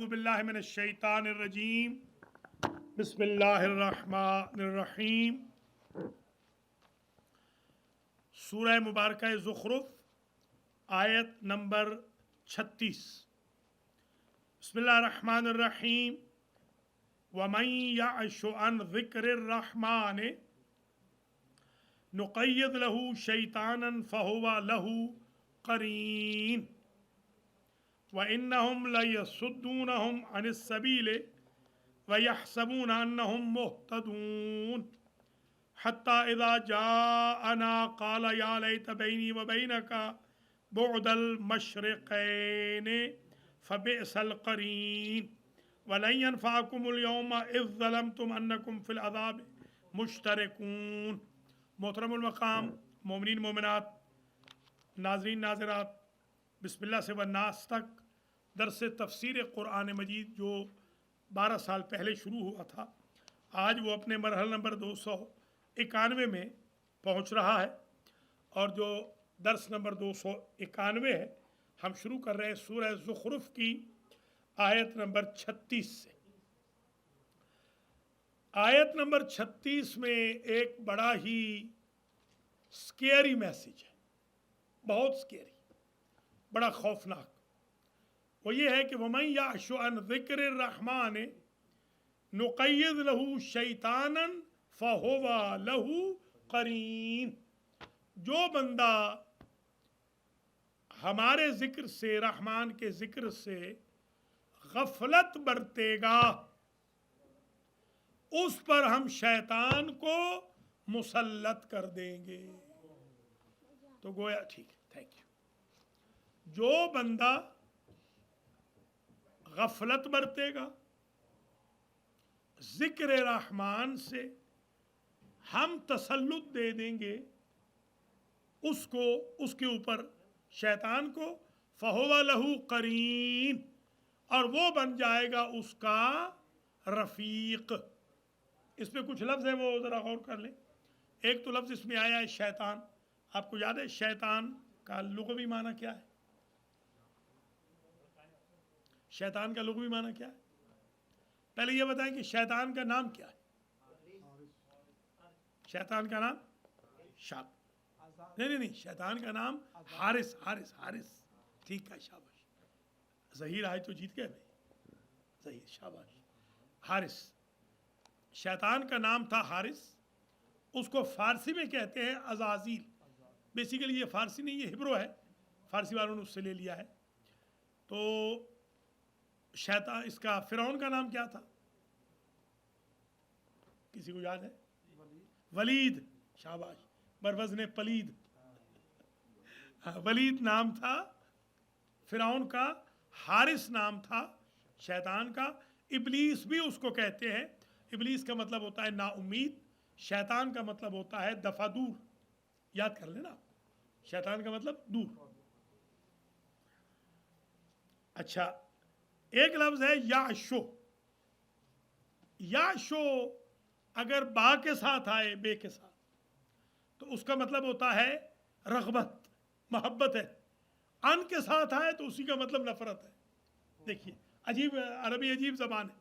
باللہ من الشیطان الرجیم بسم اللہ الرحمن الرحیم سورہ مبارکہ زخرف آیت نمبر 36 بسم اللہ الرحمن الرحیم ومن یعش عن ذکر الرحمن نقید له شیطانا فہو له قرین وَإِنَّهُمْ لَيَصُدُّونَهُمْ عَنِ السَّبِيلِ وَيَحْسَبُونَ أَنَّهُمْ مُهْتَدُونَ حَتَّى إِذَا جَاءَنَا قَالَ يَا لَيْتَ بَيْنِي وَبَيْنَكَ بُعْدَ الْمَشْرِقَيْنِ فَبِئْسَ الْقَرِينُ وَلَنْ يَنْفَعَكُمُ الْيَوْمَ إِذْ ظَلَمْتُمْ أَنَّكُمْ فِي الْعَذَابِ مُشْتَرِكُونَ۔ محترم المقام مومنین مومنات، ناظرین ناظرات، بسم اللہ سے والناس تک درس تفسیر قرآن مجید جو 12 سال پہلے شروع ہوا تھا، آج وہ اپنے مرحلہ نمبر 291 میں پہنچ رہا ہے، اور جو درس نمبر 291 ہے ہم شروع کر رہے ہیں سورہ زخرف کی آیت نمبر 36 سے۔ آیت نمبر 36 میں ایک بڑا ہی سکیری میسیج ہے، بہت سکیری، بڑا خوفناک۔ وہ یہ ہے کہ وَمَن یعش عن ذکر الرحمن نقید لہ شیطانا فہو لہ قرین۔ جو بندہ ہمارے ذکر سے، رحمان کے ذکر سے غفلت برتے گا، اس پر ہم شیطان کو مسلط کر دیں گے۔ تو گویا ٹھیک ہے، تھینک یو۔ جو بندہ غفلت برتے گا ذکر رحمان سے، ہم تسلط دے دیں گے اس کو، اس کے اوپر، شیطان کو، فہو لہ قرین، اور وہ بن جائے گا اس کا رفیق۔ اس میں کچھ لفظ ہیں، وہ ذرا غور کر لیں۔ ایک تو لفظ اس میں آیا ہے شیطان۔ آپ کو یاد ہے شیطان کا لغوی معنی کیا ہے؟ شیطان کا لغوی معنی کیا ہے؟ پہلے یہ بتائیں کہ شیطان کا نام کیا ہے؟ شیطان کا نام نہیں، شیطان کا نام حارس۔ ٹھیک ہے، شاباش، ظہیر آج تو جیت گئے بھائی، ظہیر، شاباش، حارس۔ شیطان کا نام تھا حارس۔ اس کو فارسی میں کہتے ہیں عزازیل۔ بیسیکلی یہ فارسی نہیں، یہ ہبرو ہے، فارسی والوں نے اس سے لے لیا ہے۔ تو شیطان، اس کا فرعون کا نام کیا تھا؟ کسی کو یاد ہے؟ ولید، شاباش، بروزن پلید، ولید نام تھا فرعون کا۔ حارس نام تھا شیطان کا۔ ابلیس بھی اس کو کہتے ہیں۔ ابلیس کا مطلب ہوتا ہے نا امید، شیطان کا مطلب ہوتا ہے دفع دور۔ یاد کر لینا، شیطان کا مطلب دور۔ اچھا، ایک لفظ ہے یعشو۔ یعشو اگر با کے ساتھ آئے، بے کے ساتھ، تو اس کا مطلب ہوتا ہے رغبت، محبت ہے۔ ان کے ساتھ آئے تو اسی کا مطلب نفرت ہے۔ دیکھیے، عجیب عربی، عجیب زبان ہے۔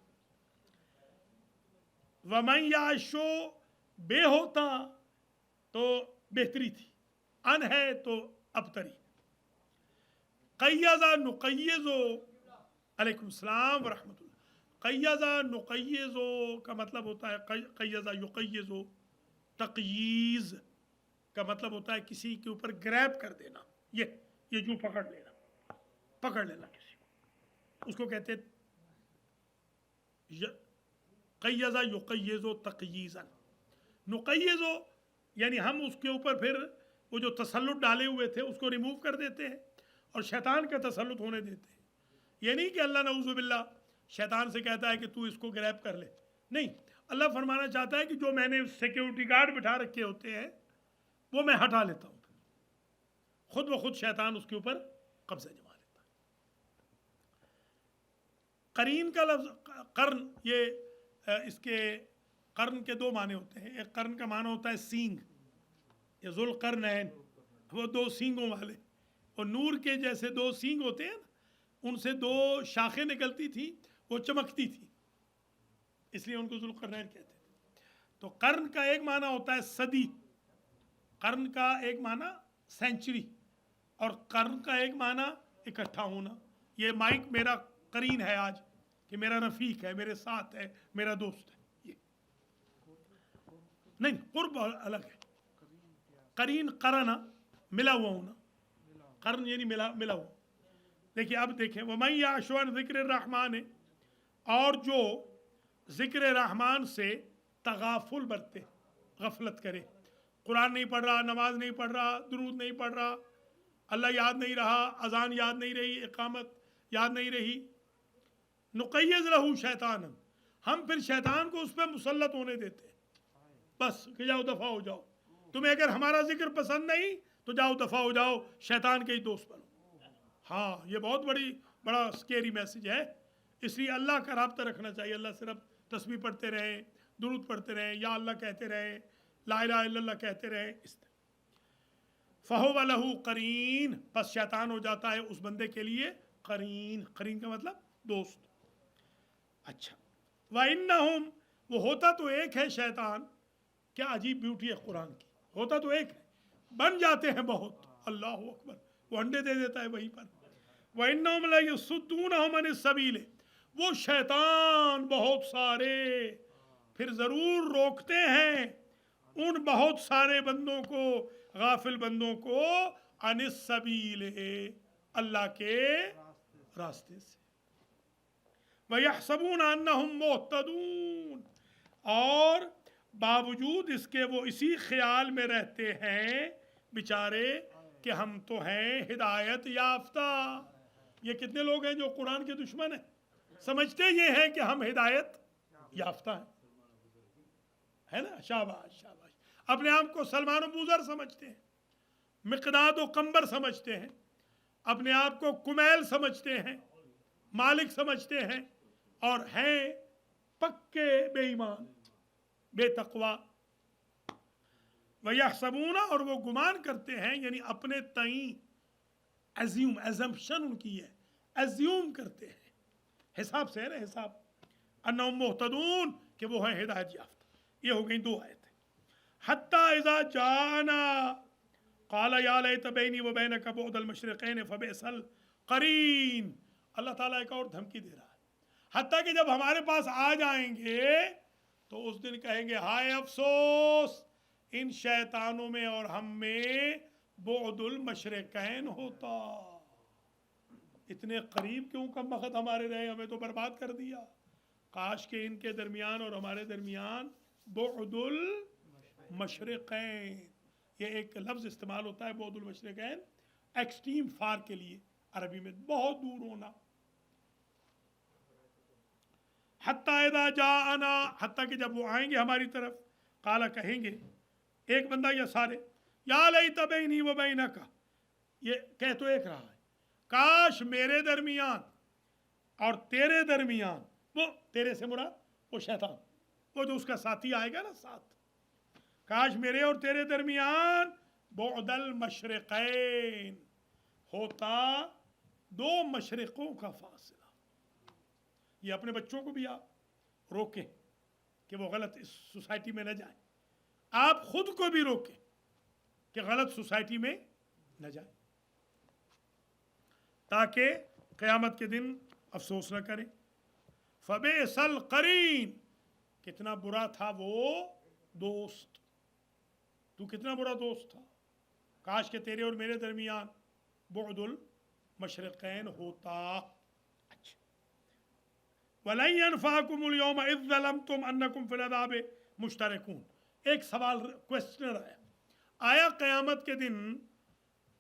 وَمَن یعشو بے ہوتا تو بہتری تھی، ان ہے تو ابتری۔ قیض نقیض، علیکم السلام ورحمۃ اللہ۔ قیض نقیض کا مطلب ہوتا ہے قیض یقیض، تقییز کا مطلب ہوتا ہے کسی کے اوپر گریب کر دینا، یہ جو پکڑ لینا کسی کو، اس کو کہتے قیض یقیض تقییزا۔ نقیض یعنی ہم اس کے اوپر پھر وہ جو تسلط ڈالے ہوئے تھے اس کو ریموو کر دیتے ہیں اور شیطان کا تسلط ہونے دیتے ہیں۔ یہ نہیں کہ اللہ نعوذ باللہ شیطان سے کہتا ہے کہ تو اس کو گریب کر لے، نہیں، اللہ فرمانا چاہتا ہے کہ جو میں نے سیکیورٹی گارڈ بٹھا رکھے ہوتے ہیں وہ میں ہٹا لیتا ہوں، خود بخود شیطان اس کے اوپر قبضہ جما لیتا ہے۔ قرین کا لفظ قرن، یہ اس کے قرن کے دو معنی ہوتے ہیں۔ ایک قرن کا معنی ہوتا ہے سینگ، یا ذوالقرنین، وہ دو سینگوں والے، اور نور کے جیسے دو سینگ ہوتے ہیں نا، ان سے دو شاخیں نکلتی تھیں وہ چمکتی تھی، اس لیے ان کو ذوالقرنین کہتے تھے۔ تو قرن کا ایک معنی ہوتا ہے صدی، قرن کا ایک معنی سینچری، اور قرن کا ایک معنی اکٹھا ہونا۔ یہ مائک میرا قرین ہے آج، کہ میرا رفیق ہے، میرے ساتھ ہے، میرا دوست ہے۔ یہ نہیں، قرب الگ ہے، قرین قرنا ملا ہوا ہونا، قرن یعنی ملا ہوا۔ دیکھیے اب دیکھیں، وَمَن يَعْشُ عَن ذِكْرِ الرَّحْمَنِ، اور جو ذکر رحمان سے تغافل برتے، غفلت کرے، قرآن نہیں پڑھ رہا، نماز نہیں پڑھ رہا، درود نہیں پڑھ رہا، اللہ یاد نہیں رہا، اذان یاد نہیں رہی، اقامت یاد نہیں رہی، نقیض لہو شیطان، ہم پھر شیطان کو اس پہ مسلط ہونے دیتے ہیں، بس کہ جاؤ دفع ہو جاؤ، تمہیں اگر ہمارا ذکر پسند نہیں تو جاؤ دفع ہو جاؤ، شیطان کے ہی دوست بنو۔ ہاں یہ بہت بڑا سکیری میسج ہے، اس لیے اللہ کا رابطہ رکھنا چاہیے، اللہ صرف تسبیح پڑھتے رہیں، درود پڑھتے رہیں، یا اللہ کہتے رہیں، لا الہ الا اللہ کہتے رہیں، اس طرح۔ فَهُوَ لَهُ قَرِین، پس شیطان ہو جاتا ہے اس بندے کے لیے قرین، قرین کا مطلب دوست۔ اچھا، وَإِنَّهُمْ، وہ ہوتا تو ایک ہے شیطان، کیا عجیب بیوٹی ہے قرآن کی، ہوتا تو ایک ہے، بن جاتے ہیں بہت، اللہ اکبر، وہ انڈے دے دیتا ہے وہیں پر۔ وَإِنَّهُمْ لَيَصُدُّونَهُمْ عَنِ السَّبِيلِ، وہ شیطان بہت سارے پھر ضرور روکتے ہیں ان بہت سارے بندوں کو، غافل بندوں کو، عن السبیل، اللہ کے راستے سے۔ وَيَحْسَبُونَ أَنَّهُمْ مُهْتَدُونَ، اور باوجود اس کے وہ اسی خیال میں رہتے ہیں بیچارے کہ ہم تو ہیں ہدایت یافتہ۔ یہ کتنے لوگ ہیں جو قرآن کے دشمن ہیں، سمجھتے یہ ہیں کہ ہم ہدایت یافتہ ہیں، ہے نا؟ شاباش شاباش، اپنے آپ کو سلمان و بوذر سمجھتے ہیں، مقداد و قنبر سمجھتے ہیں، اپنے آپ کو کمیل سمجھتے ہیں، مالک سمجھتے ہیں، اور ہیں پکے بے ایمان، بے تقوی۔ وَيَحْسَبُونَ، اور وہ گمان کرتے ہیں، یعنی اپنے تئیں ایزمپشن ان کی ہے، ایزیوم کرتے ہیں، حساب سے ہے نا، حساب، انہم مہتدون، کہ وہ ہیں ہدایت یافتہ۔ یہ ہو گئی دو آیتیں۔ حتی اذا جانا قال یا لیت بینی و بینک بعد المشرقین فبئس القرین، اللہ تعالیٰ ایک اور دھمکی دے رہا ہے، حتیٰ کہ جب ہمارے پاس آ جائیں گے تو اس دن کہیں گے ہائے افسوس ان شیطانوں میں اور ہم میں بعد المشرقین ہوتا، اتنے قریب کیوں کم وقت ہمارے رہے، ہمیں تو برباد کر دیا، کاش کہ ان کے درمیان اور ہمارے درمیان بعد المشرقین، یہ ایک لفظ استعمال ہوتا ہے بعد المشرقین ایکسٹریم فار کے لیے، عربی میں بہت دور ہونا۔ حتی اذا جاءنا، حتیٰ کہ جب وہ آئیں گے ہماری طرف، قالا کہیں گے، ایک بندہ یا سارے، یا لیت بینی و بینک، یہ کہہ تو ایک رہا ہے، کاش میرے درمیان اور تیرے درمیان، وہ تیرے سے مراد وہ شیطان، وہ جو اس کا ساتھی آئے گا نا ساتھ، کاش میرے اور تیرے درمیان بعد المشرقین ہوتا، دو مشرقوں کا فاصلہ۔ یہ اپنے بچوں کو بھی آپ روکیں کہ وہ غلط اس سوسائٹی میں نہ جائیں، آپ خود کو بھی روکیں کہ غلط سوسائٹی میں نہ جائیں، تاکہ قیامت کے دن افسوس نہ کریں۔ فبئس القرین، کتنا برا تھا وہ دوست، تو کتنا برا دوست تھا، کاش کہ تیرے اور میرے درمیان بعد المشرقین ہوتا۔ اچھا، وَلَن يَنفَعَكُمُ الْيَوْمَ إِذ ظَلَمْتُمْ أَنَّكُمْ فِي الْعَذَابِ مُشْتَرِكُونَ، ایک سوال کوسچنر آیا قیامت کے دن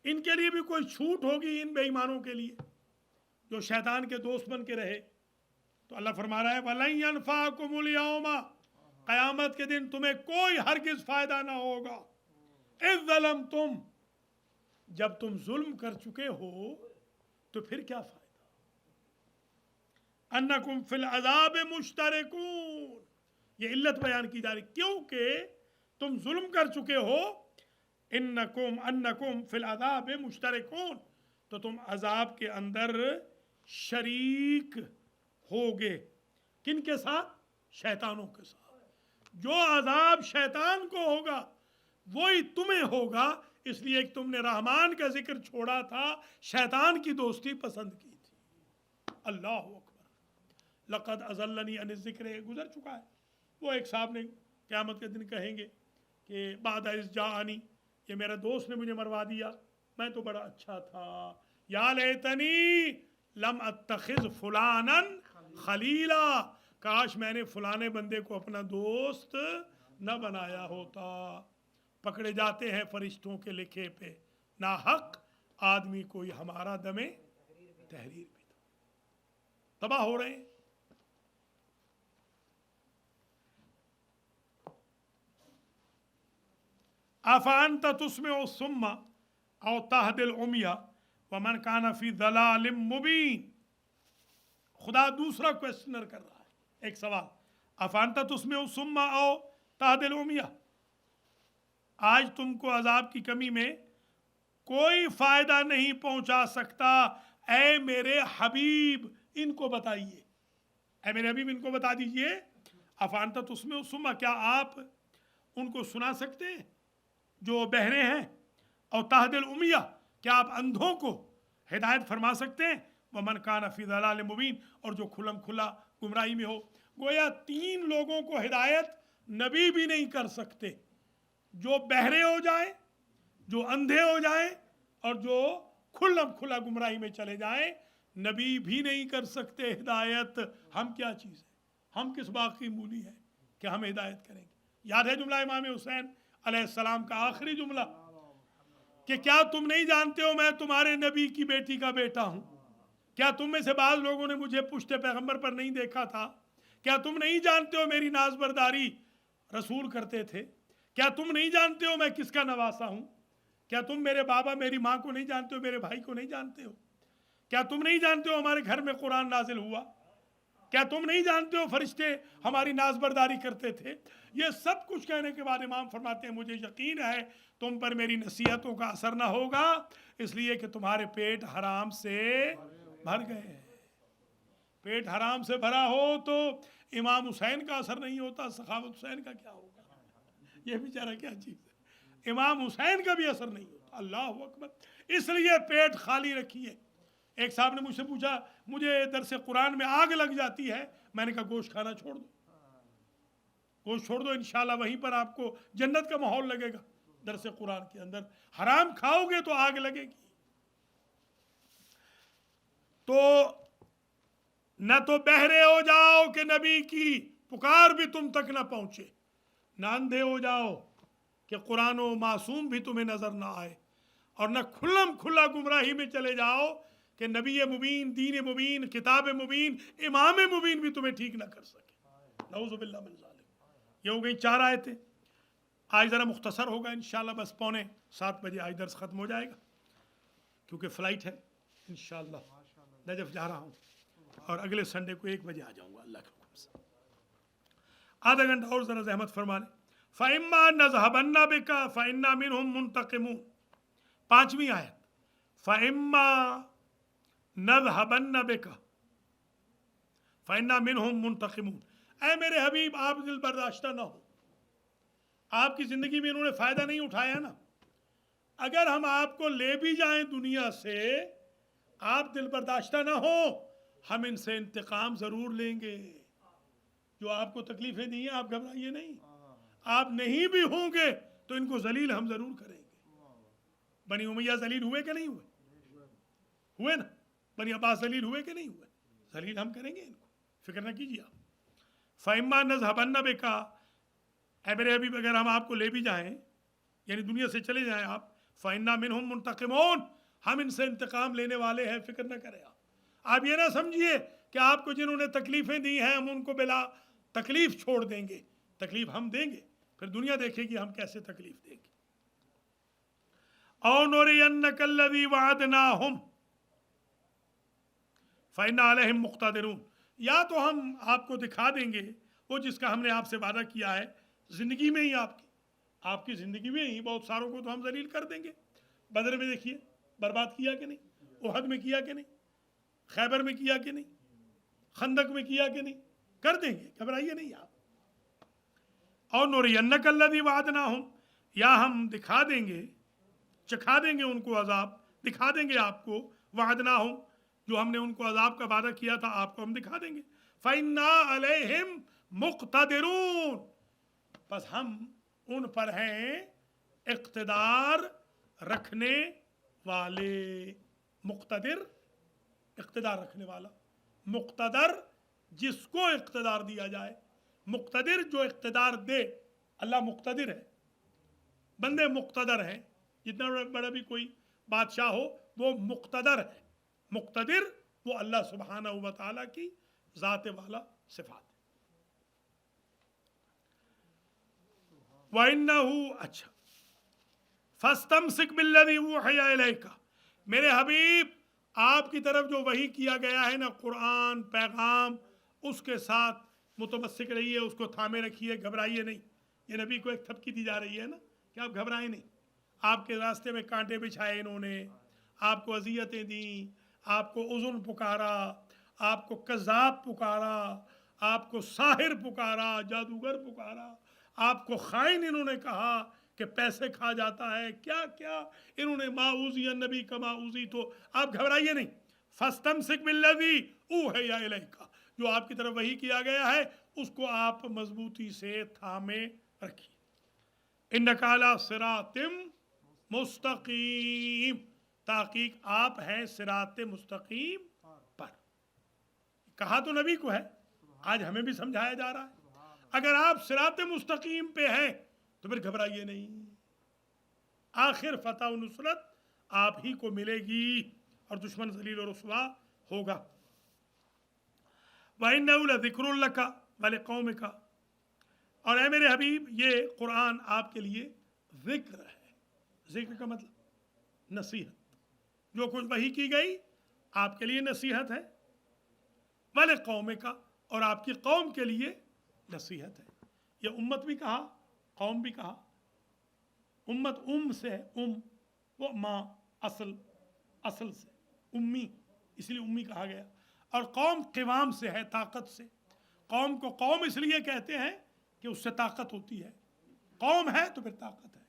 ان کے لیے بھی کوئی چھوٹ ہوگی ان بے ایمانوں کے لیے جو شیطان کے دوست بن کے رہے؟ تو اللہ فرما رہا ہے وَلَن يَنفَعَكُمُ الْيَوْمَ، قیامت کے دن تمہیں کوئی ہرگز فائدہ نہ ہوگا، اِذ ظَلَمْتُمْ، جب تم ظلم کر چکے ہو تو پھر کیا فائدہ، انکم فی العذاب مشترکون، یہ علت بیان کی جا رہی کیونکہ تم ظلم کر چکے ہو، انکم فی العذاب مشترکون، تو تم عذاب کے اندر شریک ہوگے. کن کے ساتھ؟ شیطانوں کے ساتھ. جو عذاب شیطان کو ہوگا وہی تمہیں ہوگا. اس لیے کہ تم نے رحمان کا ذکر چھوڑا تھا، شیطان کی دوستی پسند کی تھی. اللہ اکبر. لقد اضلنی عن الذکر گزر چکا ہے. وہ ایک صاحب نے قیامت کے دن کہیں گے کہ بعد از جاءنی، یہ میرا دوست نے مجھے مروا دیا، میں تو بڑا اچھا تھا. یا لیتنی لم اتخذ فلانا خلیلا، کاش میں نے فلانے بندے کو اپنا دوست نہ بنایا ہوتا. پکڑے جاتے ہیں فرشتوں کے لکھے پہ ناحق آدمی کوئی ہمارا دم تحریر بھی تھا. تباہ ہو رہے ہیں. افانت تسمع الصم او تهدی العمی ومن کان فی ضلال مبین. خدا دوسرا کوشچنر کر رہا ہے، ایک سوال. افانت تسمع الصم او تهدی العمی، آج تم کو عذاب کی کمی میں کوئی فائدہ نہیں پہنچا سکتا. اے میرے حبیب ان کو بتائیے، اے میرے حبیب ان کو بتا دیجئے. افانت تسمع الصم، کیا آپ ان کو سنا سکتے ہیں جو بہرے ہیں؟ اور تہدی العمی، کیا آپ اندھوں کو ہدایت فرما سکتے ہیں؟ ومن کان فی ضلال مبین، اور جو کھلم کھلا گمراہی میں ہو. گویا تین لوگوں کو ہدایت نبی بھی نہیں کر سکتے، جو بہرے ہو جائیں، جو اندھے ہو جائیں، اور جو کھلم کھلا گمراہی میں چلے جائیں. نبی بھی نہیں کر سکتے ہدایت. ہم کیا چیز ہیں؟ ہم کس باغ کی مولی ہیں کہ ہم ہدایت کریں گے؟ یاد ہے جملہ امام حسین علیہ السلام کا آخری جملہ کہ کیا تم نہیں جانتے ہو میں تمہارے نبی کی بیٹی کا بیٹا ہوں؟ کیا تم میں سے بعض لوگوں نے مجھے پشت پیغمبر پر نہیں دیکھا تھا؟ کیا تم نہیں جانتے ہو میری ناز برداری رسول کرتے تھے؟ کیا تم نہیں جانتے ہو میں کس کا نواسا ہوں؟ کیا تم میرے بابا میری ماں کو نہیں جانتے ہو، میرے بھائی کو نہیں جانتے ہو؟ کیا تم نہیں جانتے ہو ہمارے گھر میں قرآن نازل ہوا؟ کیا تم نہیں جانتے ہو فرشتے ہماری ناز برداری کرتے تھے؟ یہ سب کچھ کہنے کے بعد امام فرماتے ہیں مجھے یقین ہے تم پر میری نصیحتوں کا اثر نہ ہوگا، اس لیے کہ تمہارے پیٹ حرام سے بھر گئے ہیں. پیٹ حرام سے بھرا ہو تو امام حسین کا اثر نہیں ہوتا، سخاوت حسین کا کیا ہوگا؟ یہ بیچارہ کیا چیز ہے، امام حسین کا بھی اثر نہیں ہوتا. اللہ اکبر. اس لیے پیٹ خالی رکھیے. ایک صاحب نے مجھ سے پوچھا مجھے درس قرآن میں آگ لگ جاتی ہے، میں نے کہا گوشت کھانا چھوڑ دو، گوشت چھوڑ دو، انشاءاللہ وہیں پر آپ کو جنت کا ماحول لگے گا. درس قرآن کے اندر حرام کھاؤ گے تو آگ لگے گی. تو نہ تو بہرے ہو جاؤ کہ نبی کی پکار بھی تم تک نہ پہنچے، نہ اندھے ہو جاؤ کہ قرآن و معصوم بھی تمہیں نظر نہ آئے، اور نہ کھلم کھلا گمراہی میں چلے جاؤ کہ نبی مبین، دین مبین، کتاب مبین، امام مبین بھی تمہیں ٹھیک نہ کر سکے. نعوذ باللہ من ذالک. یہ ہو گئی 4 آیتیں. آج ذرا مختصر ہوگا انشاءاللہ، بس 6:45 بجے آج درس ختم ہو جائے گا کیونکہ فلائٹ ہے. انشاءاللہ نجف جا رہا ہوں اور اگلے سنڈے کو 1 بجے آ جاؤں گا اللہ کے حکم سے. آدھا گھنٹہ اور ذرا زحمت فرما لیں. فَإِمَّا نَذْهَبَنَّ بِكَ فَإِنَّا مِنْهُمْ مُنْتَقِمُونَ. 5ویں آیت فَإِمَّا نَذْهَبَنَّ بِكَ فَإِنَّا مِنْهُمْ مُنْتَقِمُونَ. اے میرے حبیب آپ دل برداشتہ نہ ہو. آپ کی زندگی میں انہوں نے فائدہ نہیں اٹھایا نا، اگر ہم آپ کو لے بھی جائیں دنیا سے آپ دل برداشتہ نہ ہو، ہم ان سے انتقام ضرور لیں گے. جو آپ کو تکلیفیں دی ہیں آپ گھبرائیے نہیں، آپ نہیں بھی ہوں گے تو ان کو ذلیل ہم ضرور کریں گے. بنی امیہ ذلیل ہوئے کہ نہیں ہوئے؟ ہوئے نا. بنی عباس ذلیل ہوئے کہ نہیں ہوئے؟ ذلیل ہم کریں گے ان کو، فکر نہ کیجیے آپ. فَإِمَّا نَذْهَبَنَّ بِكَ، اے میرے حبیب اگر ہم آپ کو لے بھی جائیں یعنی دنیا سے چلے جائیں آپ، فَإِنَّا مِنْهُمْ مُنْتَقِمُونَ، ہم ان سے انتقام لینے والے ہیں، فکر نہ کریں آپ. آپ یہ نہ سمجھیے کہ آپ کو جنہوں نے تکلیفیں دی ہیں ہم ان کو بلا تکلیف چھوڑ دیں گے. تکلیف ہم دیں گے، پھر دنیا دیکھے گی ہم کیسے تکلیف دیں گے. اَوْ نُرِيَنَّكَ الَّذِي وَعَدْنَاهُمْ فَإِنَّا عَلَيْهِمْ مُقْتَدِرُونَ. یا تو ہم آپ کو دکھا دیں گے وہ جس کا ہم نے آپ سے وعدہ کیا ہے زندگی میں ہی، آپ کی زندگی میں ہی بہت ساروں کو تو ہم ذلیل کر دیں گے. بدر میں دیکھیے برباد کیا کہ نہیں، احد میں کیا کہ نہیں، خیبر میں کیا کہ نہیں. خندق میں کیا کہ نہیں؟ کر دیں گے، گھبرائیے نہیں آپ. اور نُرِيَنَّكَ الَّذِي وَعَدْنَاهُمْ، یا ہم دکھا دیں گے، چکھا دیں گے ان کو عذاب، دکھا دیں گے آپ کو. وعدناہم، جو ہم نے ان کو عذاب کا وعدہ کیا تھا آپ کو ہم دکھا دیں گے. فَإِنَّا عَلَيْهِمْ مُقْتَدِرُونَ، بس ہم ان پر ہیں اقتدار رکھنے والے. مقتدر، اقتدار رکھنے والا. مقتدر، جس کو اقتدار دیا جائے. مقتدر، جو اقتدار دے. اللہ مقتدر ہے، بندے مقتدر ہیں. جتنا بڑا بھی کوئی بادشاہ ہو وہ مقتدر ہے. مقتدر وہ اللہ سبحانہ و تعالیٰ کی ذات والا صفات ہے. وَإِنَّهُ، اچھا، فَاسْتَمْسِكْ بِالَّذِي أُوحِيَ إِلَيْكَ، میرے حبیب آپ کی طرف جو وحی کیا گیا ہے نا، قرآن پیغام، اس کے ساتھ متمسک رہیے، اس کو تھامے رکھیے، گھبرائیے نہیں. یہ نبی کو ایک تھپکی دی جا رہی ہے نا کہ آپ گھبرائیں نہیں. آپ کے راستے میں کانٹے بچھائے انہوں نے، آپ کو اذیتیں دیں، آپ کو اذن پکارا، آپ کو کذاب پکارا، آپ کو ساحر پکارا، جادوگر پکارا، آپ کو خائن انہوں نے کہا کہ پیسے کھا جاتا ہے، کیا کیا انہوں نے. ما اوذی النبی کما اوذیت، تو آپ گھبرائیے نہیں. فاستمسک بالذی اوحی الیک، جو آپ کی طرف وحی کیا گیا ہے اس کو آپ مضبوطی سے تھامے رکھیے. انک علی صراط مستقیم، تحقیق آپ ہیں صراط مستقیم پر. کہا تو نبی کو ہے، آج ہمیں بھی سمجھایا جا رہا ہے. اگر آپ صراط مستقیم پہ ہیں تو پھر گھبرائیے نہیں. آخر فتح و نصرت آپ ہی کو ملے گی اور دشمن ذلیل و رسوا ہوگا. وَإِنَّهُ لَذِكْرٌ لَكَ وَلِقَوْمِكَ، اور اے میرے حبیب یہ قرآن آپ کے لیے ذکر ہے. ذکر کا مطلب نصیحت. جو کچھ وحی کی گئی آپ کے لیے نصیحت ہے. وَلِقَوْمِكَ، اور آپ کی قوم کے لیے نصیحت ہے. یہ امت بھی کہا، قوم بھی کہا. امت سے ہے، وہ ماں، اصل سے امی، اس لیے امی کہا گیا. اور قوم قوام سے ہے، طاقت سے. قوم کو قوم اس لیے کہتے ہیں کہ اس سے طاقت ہوتی ہے. قوم ہے تو پھر طاقت ہے.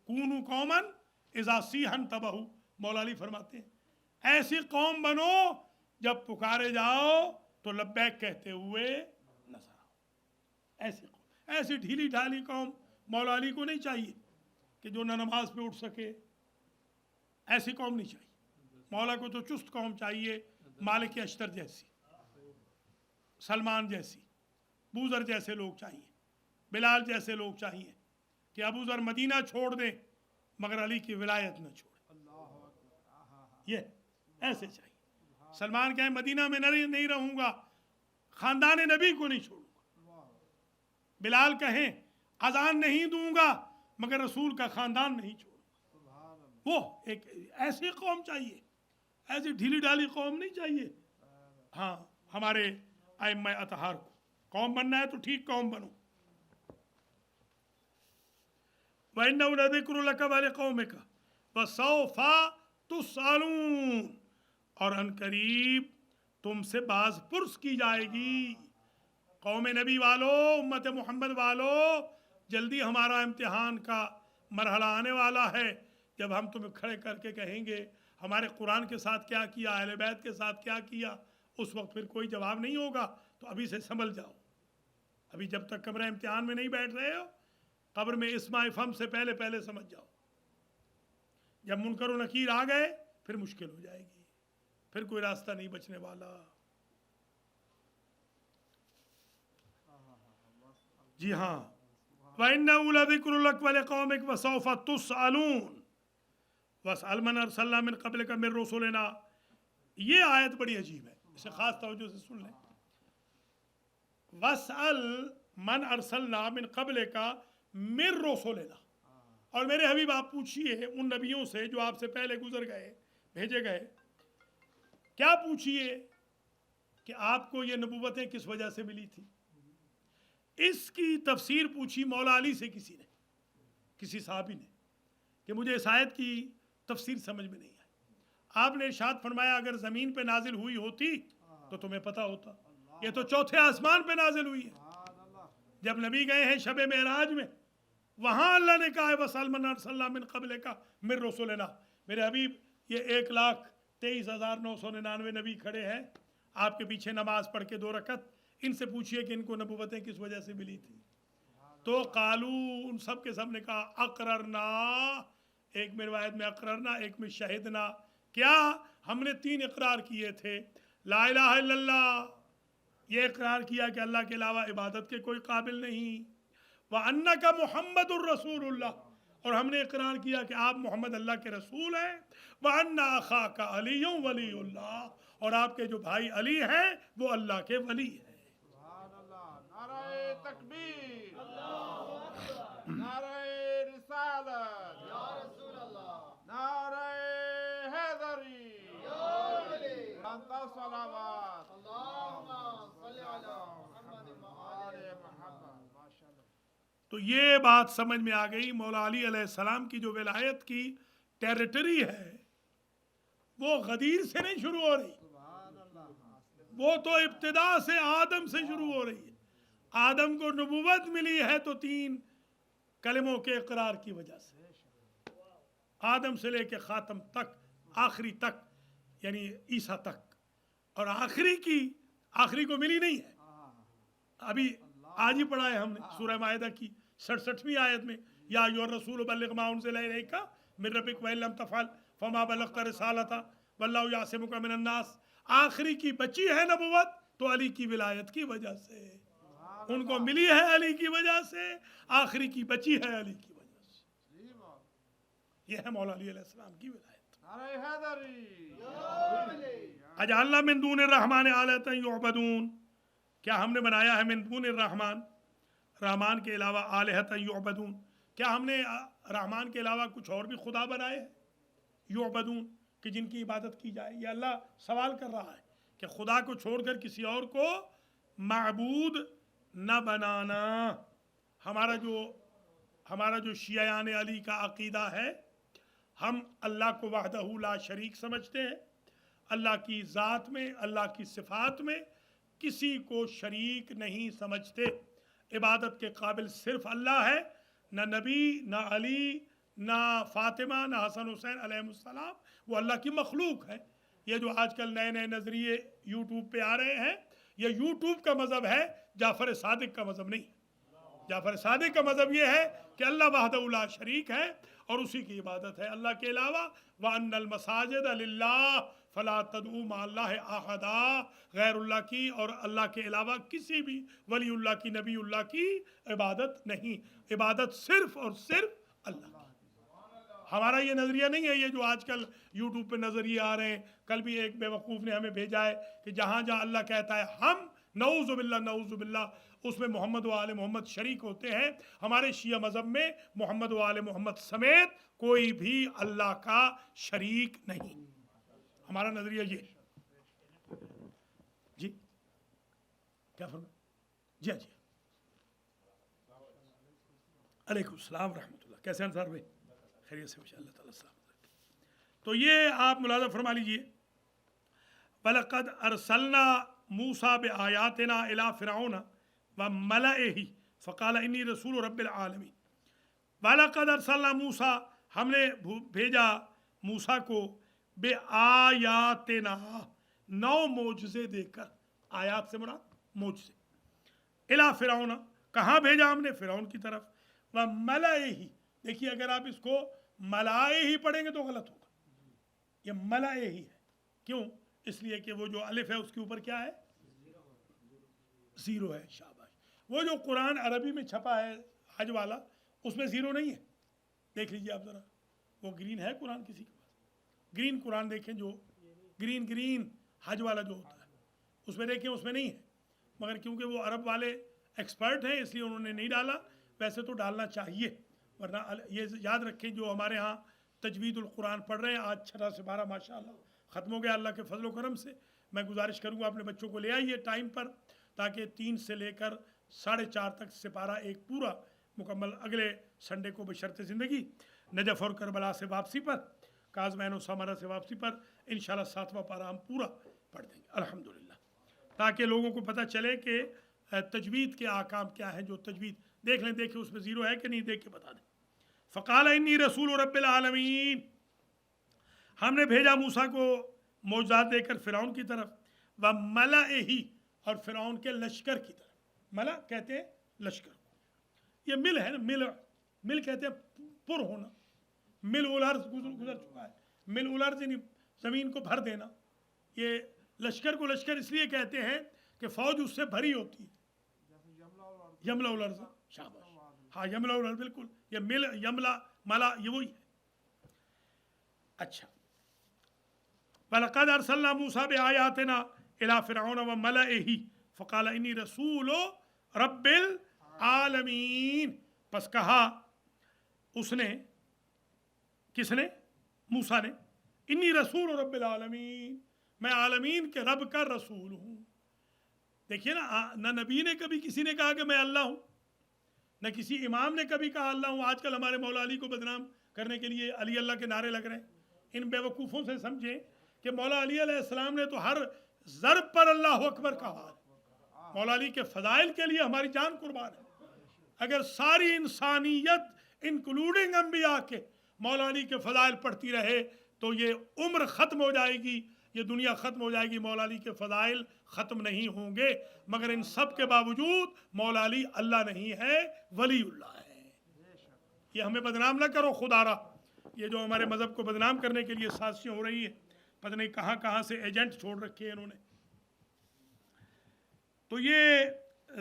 کونوا قوما اذا صیح انتبہوا، مولا علی فرماتے ہیں ایسی قوم بنو جب پکارے جاؤ تو لبیک کہتے ہوئے نظر آؤ. ایسی قوم، ایسی ڈھیلی ڈھالی قوم مولا علی کو نہیں چاہیے کہ جو نہ نماز پہ اٹھ سکے. ایسی قوم نہیں چاہیے. مولا کو تو چست قوم چاہیے، مالک اشتر جیسی، سلمان جیسی، بوذر جیسے لوگ چاہیے، بلال جیسے لوگ چاہیے کہ ابو ذر مدینہ چھوڑ دیں مگر علی کی ولایت نہ چھوڑیں. یہ ایسے چاہیے. سلمان کہیں مدینہ میں نہیں رہوں گا، خاندان نبی کو نہیں چھوڑوں گا. بلال کہیں اذان نہیں دوں گا مگر رسول کا خاندان نہیں چھوڑوں گا. وہ ایک ایسی قوم چاہیے، ایسی ڈھیلی ڈالی قوم نہیں چاہیے. ہاں، ہمارے ائمہ اطہار کو قوم بننا ہے تو ٹھیک قوم بنو. وَإِنَّهُ لَذِكْرٌ لَكَ وَلِقَوْمِكَ وَسَوْفَ تُسْأَلُونَ، اور ان قریب تم سے باز پرس کی جائے گی. قوم نبی والو، امت محمد والو، جلدی ہمارا امتحان کا مرحلہ آنے والا ہے جب ہم تمہیں کھڑے کر کے کہیں گے ہمارے قرآن کے ساتھ کیا کیا، اہل بیت کے ساتھ کیا کیا. اس وقت پھر کوئی جواب نہیں ہوگا. تو ابھی سے سنبھل جاؤ. ابھی جب تک کمرہ امتحان میں نہیں بیٹھ رہے ہو، قبر میں اسماء فم سے پہلے سمجھ جاؤ. جب منکر و نکیر آ گئے پھر مشکل ہو جائے گی، پھر کوئی راستہ نہیں بچنے والا. جی ہاں، وَإِنَّهُ لَذِكْرٌ لَكَ وَلِقَوْمِكَ وَسَوْفَ تُسْأَلُونَ وَاسْأَلْ مَنْ أَرْسَلْنَا مِنْ قَبْلِكَ مِنْ رُسُلِنَا. یہ آیت بڑی عجیب ہے، اسے خاص توجہ سے سن لیں. وَاسْأَلْ مَنْ أَرْسَلْنَا مِنْ قَبْلِكَ مِنْ رُسُلِنَا، اور میرے حبیب آپ پوچھئے ان نبیوں سے جو آپ سے پہلے گزر گئے، بھیجے گئے. کیا پوچھئے کہ آپ کو یہ نبوتیں کس وجہ سے ملی تھی. اس کی تفسیر پوچھی مولا علی سے کسی نے، کسی صحابی نے، کہ مجھے اس آیت کی تفسیر سمجھ میں نہیں آئی. آپ نے ارشاد فرمایا اگر زمین پہ نازل ہوئی ہوتی تو تمہیں پتہ ہوتا. یہ تو چوتھے آسمان پہ نازل ہوئی ہے. جب نبی گئے ہیں شب معراج میں, وہاں اللہ نے کہا ہے وَسَأَلْ مَنْ أَرْسَلْنَا مِنْ قَبْلِكَ مِنْ رُسُلِنَا. میرے حبیب یہ 1,23,999 نبی کھڑے ہیں آپ کے پیچھے نماز پڑھ کے 2 رکعت. ان سے پوچھئے کہ ان کو نبوتیں کس وجہ سے ملی تھی. تو قالو, ان سب کے سب نے کہا اقررنا, ایک میں روایت میں اقررنا, ایک میں شہدنا. کیا ہم نے 3 اقرار کیے تھے. لا الہ الا اللہ, یہ اقرار کیا کہ اللہ کے علاوہ عبادت کے کوئی قابل نہیں. وَأَنَّكَ مُحَمَّدُ الرَّسُولُ اللَّهِ, اور ہم نے اقرار کیا کہ آپ محمد اللہ کے رسول ہیں. وَأَنَّ أَخَاكَ عَلِيٌّ وَلِيُّ اللَّهِ, اور آپ کے جو بھائی علی ہیں وہ اللہ کے ولی ہیں. سبحان اللہ. نعرہ تکبیر, نعرہ رسالت, یا رسول اللہ, نعرہ حیدری, یا ولی, انت صلوات, اللہم صلی علی محمد آل محمد. ماشاءاللہ. تو یہ بات سمجھ میں آ گئی. مولا علی علیہ السلام کی جو ولایت کی ٹیریٹری ہے وہ غدیر سے نہیں شروع ہو رہی, سبحان اللہ. وہ تو ابتدا سے آدم سے شروع ہو رہی ہے. آدم کو نبوت ملی ہے تو 3 کلموں کے اقرار کی وجہ سے. آدم سے لے کے خاتم تک, آخری تک, یعنی عیسیٰ تک. اور آخری کو ملی نہیں ہے. ابھی آج ہی پڑھا ہے ہم نے سورہ مائدہ کی 67ویں آیت میں, یا ایھا الرسول بلغ ما انزل الیک من ربک وان لم تفعل فما بلغت رسالتہ واللہ یعصمک من الناس. آخری کی بچی ہے نبوت تو علی کی ولایت کی وجہ سے, ان کو ملی ہے علی کی وجہ سے, آخری کی بچی ہے علی کی وجہ سے. یہ ہے مولا علی علیہ السلام کی ولایت. نعرہ حیدری, یا ولی, اجعلنا من دون الرحمن آلہۃ یعبدون, کیا ہم نے بنایا ہے من دون الرحمن, رحمان کے علاوہ, آلہۃ یعبدون, کیا ہم نے رحمان کے علاوہ کچھ اور بھی خدا بنائے ہیں, یعبدون, کہ جن کی عبادت کی جائے. یہ اللہ سوال کر رہا ہے کہ خدا کو چھوڑ کر کسی اور کو معبود نہ بنانا. ہمارا جو شیعیان علی کا عقیدہ ہے, ہم اللہ کو وحدہ لا شریک سمجھتے ہیں. اللہ کی ذات میں, اللہ کی صفات میں کسی کو شریک نہیں سمجھتے. عبادت کے قابل صرف اللہ ہے, نہ نبی, نہ علی, نہ فاطمہ, نہ حسن حسین علیہ السلام, وہ اللہ کی مخلوق ہے. یہ جو آج کل نئے نئے نظریے یوٹیوب پہ آ رہے ہیں, یہ یوٹیوب کا مذہب ہے, جعفر صادق کا مذہب نہیں. جعفر صادق کا مذہب یہ ہے کہ اللہ وحدہ لا شریک ہے اور اسی کی عبادت ہے, اللہ کے علاوہ. وَأَنَّ الْمَسَاجِدَ لِلَّهِ فَلَا تَدْعُوا مَعَ اللَّهِ أَحَدًا, غیر اللہ کی اور اللہ کے علاوہ کسی بھی ولی اللہ کی, نبی اللہ کی عبادت نہیں. عبادت صرف اور صرف اللہ کی. ہمارا یہ نظریہ نہیں ہے یہ جو آج کل یوٹیوب پہ نظریے آ رہے ہیں. کل بھی ایک بیوقوف نے ہمیں بھیجا ہے کہ جہاں جہاں اللہ کہتا ہے ہم, نعوذ باللہ نعوذ باللہ, اس میں محمد و آل محمد شریک ہوتے ہیں. ہمارے شیعہ مذہب میں محمد و آل محمد سمیت کوئی بھی اللہ کا شریک نہیں. ہمارا نظریہ یہ. جی کیا فرما, جی جی, علیکم السلام ورحمۃ اللہ. کیسے انصار بھائی, خیریت سے؟ اللہ تعالیٰ سلامت رکھے. تو یہ آپ ملاحظہ فرما لیجئے, وَلَقَدْ أَرْسَلْنَا مُوسَىٰ بِآيَاتِنَا إِلَىٰ فِرْعَوْنَ وَمَلَئِهِ فَقَالَ إِنِّي رَسُولُ رَبِّ الْعَالَمِينَ. وَلَقَدْ أَرْسَلْنَا مُوسَىٰ, ہم نے بھیجا موسیٰ کو, بِآيَاتِنَا, 9 معجزے دے کر. آیات سے مراد معجزے. إِلَىٰ فِرْعَوْنَ, کہاں بھیجا ہم نے؟ فرعون کی طرف. وَمَلَئِهِ, دیکھیے اگر آپ اس کو ملائے ہی پڑھیں گے تو غلط ہوگا. یہ ملائے ہی ہے. کیوں؟ اس لیے کہ وہ جو الف ہے اس کے اوپر کیا ہے؟ زیرو ہے. شاباش. وہ جو قرآن عربی میں چھپا ہے حج والا, اس میں زیرو نہیں ہے. دیکھ لیجیے آپ ذرا, وہ گرین ہے قرآن کسی کے پاس؟ گرین قرآن دیکھیں, جو گرین حج والا جو ہوتا ہے اس میں دیکھیں, اس میں نہیں ہے. مگر کیونکہ وہ عرب والے ایکسپرٹ ہیں اس لیے انہوں نے نہیں ڈالا. ویسے تو ڈالنا چاہیے, ورنہ یہ یاد رکھیں جو ہمارے ہاں تجوید القرآن پڑھ رہے ہیں, آج 6 سے 12 ماشاءاللہ ختم ہو گیا اللہ کے فضل و کرم سے. میں گزارش کروں گا اپنے بچوں کو لے آئیے ٹائم پر, تاکہ 3 سے لے کر 4:30 تک سپارہ ایک پورا مکمل اگلے سنڈے کو بشرط زندگی نجف اور کربلا سے واپسی پر, کاظمین و سامرہ سے واپسی پر انشاءاللہ 7واں پارہ ہم پورا پڑھ دیں گے الحمدللہ. تاکہ لوگوں کو پتہ چلے کہ تجوید کے احکام کیا ہیں. جو تجوید دیکھ لیں، دیکھیں اس میں زیرو ہے کہ نہیں، دیکھ کے بتا دیں. فقال انی رسول رب العالمین، ہم نے بھیجا موسیٰ کو معجزات دے کر فرعون کی طرف، و ملئہ، اور فرعون کے لشکر کی طرف. ملا کہتے ہیں لشکر کو. یہ مل ہے نا، مل کہتے ہیں پر ہونا. مل الارض گزر چکا ہے. مل الارض یعنی زمین کو بھر دینا. یہ لشکر کو لشکر اس لیے کہتے ہیں کہ فوج اس سے بھری ہوتی ہے. یملا الارض، شاباش، ہاں یملا الارض، بالکل. یہ مل، یملا، ملا، یہ وہی ہے. اچھا، وَلَقَدْ أَرْسَلْنَا مُوسَىٰ بِآيَاتِنَا إِلَىٰ فِرْعَوْنَ وَمَلَئِهِ فَقَالَ إِنِّي رَسُولُ رَبِّ الْعَالَمِينَ. پس کہا اس نے، کس نے؟ موسیٰ نے. انی رسول رب العالمین، میں عالمین کے رب کا رسول ہوں. دیکھیے نا، نہ نبی نے کبھی کسی نے کہا کہ میں اللہ ہوں، نہ کسی امام نے کبھی کہا اللہ ہوں. آج کل ہمارے مولا علی کو بدنام کرنے کے لیے علی اللہ کے نعرے لگ رہے ہیں. ان بیوقوفوں سے سمجھیں کہ مولا علی علیہ السلام نے تو ہر ضرب پر اللہ اکبر کہا. مولا علی کے فضائل کے لیے ہماری جان قربان ہے. اگر ساری انسانیت انکلوڈنگ انبیاء کے مولا علی کے فضائل پڑھتی رہے تو یہ عمر ختم ہو جائے گی، یہ دنیا ختم ہو جائے گی، مولا علی کے فضائل ختم نہیں ہوں گے. مگر ان سب کے باوجود مولا علی اللہ نہیں ہے، ولی اللہ ہے. یہ ہمیں بدنام نہ کرو خدا را. یہ جو ہمارے مذہب کو بدنام کرنے کے لیے سازشیں ہو رہی ہیں، پتہ نہیں کہاں کہاں سے ایجنٹ چھوڑ رکھے ہیں انہوں نے. تو یہ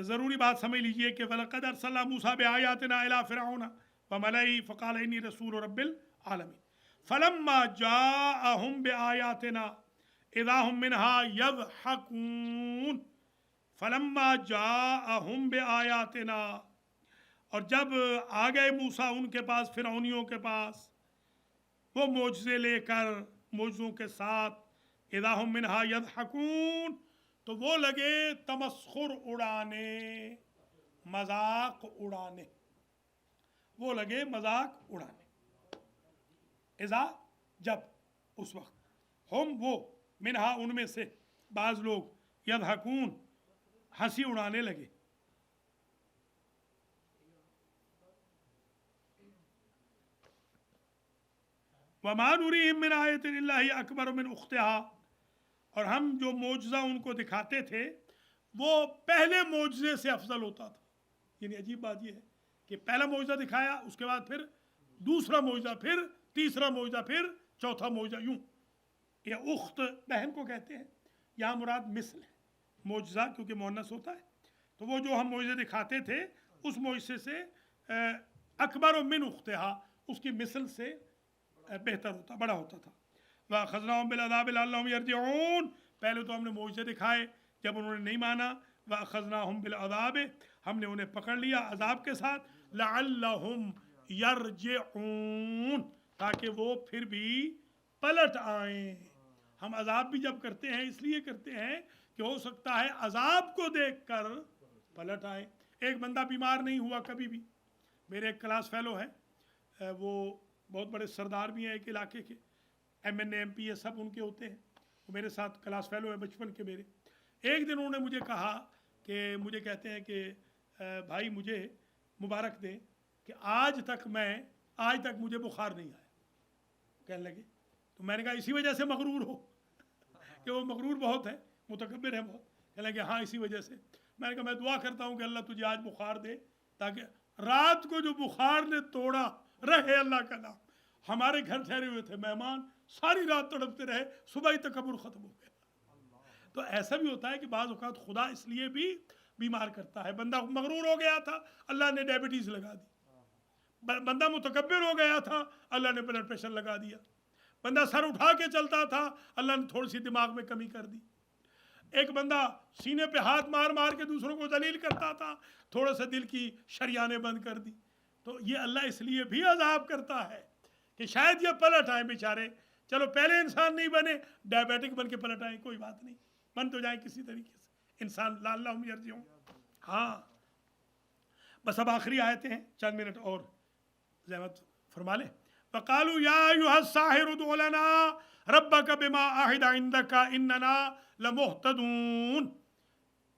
ضروری بات سمجھ لیجئے کہ وَلَقَدْ أَرْسَلْنَا مُوسَىٰ بِآيَاتِنَا إِلَىٰ فِرْعَوْنَ وَمَلَئِهِ فَقَالَ إِنِّي رَسُولُ رَبِّ الْعَالَمِينَ فَلَمَّا جَاءَهُم بِآيَاتِنَا إِذَا هُم مِّنْهَا يَضْحَكُونَ. فَلَمَّا جَاءَهُم بِآيَاتِنَا، اور جب آ گئے موسیٰ ان کے پاس، فرعونیوں کے پاس، وہ معجزے لے کر، معجزوں کے ساتھ، اذا ہم منہا یضحکون، تو وہ لگے تمسخر اڑانے، مذاق اڑانے. وہ لگے مذاق اڑانے. اذا، جب، اس وقت، ہم، وہ، منہا، ان میں سے، بعض لوگ، یضحکون، ہنسی اڑانے لگے. وَمَا نُرِيهِم مِّنْ آيَةٍ إِلَّا هِيَ أَكْبَرُ مِنْ أُخْتِهَا. اور ہم جو معجزہ ان کو دکھاتے تھے وہ پہلے معجزے سے افضل ہوتا تھا. یعنی عجیب بات یہ ہے کہ پہلا معجزہ دکھایا، اس کے بعد پھر دوسرا معجزہ، پھر تیسرا معجزہ، پھر چوتھا معجزہ، یوں. یہ اخت بہن کو کہتے ہیں. یہاں مراد مثل ہے. معجزہ کیونکہ مؤنث ہوتا ہے، تو وہ جو ہم معجزے دکھاتے تھے اس معجزے سے اکبر من اختہا، اس کی مثل سے بہتر ہوتا، بڑا ہوتا تھا. وَأَخَذْنَاهُمْ بِالْعَذَابِ لَعَلَّهُمْ يَرْجِعُونَ. پہلے تو ہم نے معجزے دکھائے، جب انہوں نے نہیں مانا، وَأَخَذْنَاهُمْ بِالْعَذَابِ، ہم نے انہیں پکڑ لیا عذاب کے ساتھ، لَعَلَّهُمْ يَرْجِعُونَ، تاکہ وہ پھر بھی پلٹ آئیں. ہم عذاب بھی جب کرتے ہیں اس لیے کرتے ہیں کہ ہو سکتا ہے عذاب کو دیکھ کر پلٹ آئیں. ایک بندہ بیمار نہیں ہوا کبھی بھی. میرے ایک کلاس فیلو ہیں، وہ بہت بڑے سردار بھی ہیں ایک علاقے کے، ایم این اے، ایم پی اے سب ان کے ہوتے ہیں. وہ میرے ساتھ کلاس فیلو ہے بچپن کے میرے. ایک دن انہوں نے مجھے کہا کہ مجھے کہتے ہیں کہ بھائی مجھے مبارک دیں کہ آج تک مجھے بخار نہیں آیا. کہنے لگے. تو میں نے کہا اسی وجہ سے مغرور ہو کہ وہ مغرور بہت ہے، متکبر ہے بہت. کہنے لگے ہاں اسی وجہ سے. میں نے کہا میں دعا کرتا ہوں کہ اللہ تجھے آج بخار دے، تاکہ رات کو جو بخار نے توڑا، رہے اللہ کا نام. ہمارے گھر ٹھہرے ہوئے تھے مہمان، ساری رات تڑپتے رہے، صبح ہی تکبر ختم ہو گیا. تو ایسا بھی ہوتا ہے کہ بعض اوقات خدا اس لیے بھی بیمار کرتا ہے. بندہ مغرور ہو گیا تھا، اللہ نے ڈائبٹیز لگا دی. بندہ متکبر ہو گیا تھا، اللہ نے بلڈ پریشر لگا دیا. بندہ سر اٹھا کے چلتا تھا، اللہ نے تھوڑی سی دماغ میں کمی کر دی. ایک بندہ سینے پہ ہاتھ مار مار کے دوسروں کو ذلیل کرتا تھا، تھوڑا سا دل کی شریانیں بند کر دی. تو یہ اللہ اس لیے بھی عذاب کرتا ہے کہ شاید یہ پلٹ آئیں بیچارے. چلو پہلے انسان نہیں بنے، ڈائبیٹک بن کے پلٹ آئیں، کوئی بات نہیں، بن تو جائیں کسی طریقے سے انسان. لعلہم یرجعون. ہاں بس اب آخری آیتیں ہیں، چند منٹ اور زحمت فرما لیں. وقالوا یا ایھا الساحر ادع لنا ربک بما عہد عندک اننا لمہتدون.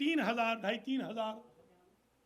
3000 2,500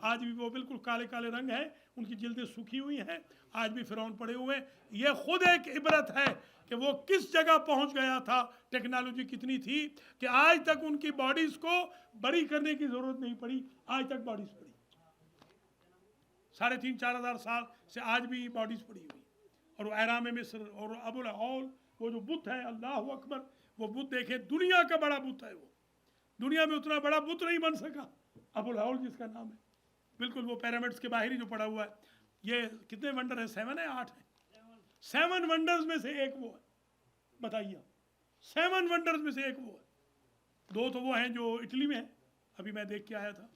آج بھی وہ بالکل کالے کالے رنگ ہے، ان کی جلدیں سوکھی ہوئی ہیں، آج بھی فرعون پڑے ہوئے ہیں۔ یہ خود ایک عبرت ہے کہ وہ کس جگہ پہنچ گیا تھا، ٹیکنالوجی کتنی تھی کہ آج تک ان کی باڈیز کو بری کرنے کی ضرورت نہیں پڑی، آج تک باڈیز پڑی 3,500-4,000 سال سے آج بھی باڈیز پڑی ہوئی۔ اور وہ اہرام مصر اور ابو الہول، وہ جو بت ہے، اللہ اکبر، وہ بت دیکھیں، دنیا کا بڑا بت ہے، وہ دنیا میں اتنا بڑا بت نہیں بن سکا، ابو الہول جس کا نام ہے، بالکل وہ پیرامڈس کے باہر ہی جو پڑا ہوا ہے۔ یہ کتنے ونڈر ہیں؟ 7 ہے 8 ہیں؟ 7 ونڈرز میں سے ایک وہ ہے، بتائیے 7 ونڈرز میں سے ایک وہ ہے۔ 2 تو وہ ہیں جو اٹلی میں ہیں، ابھی میں دیکھ کے آیا تھا۔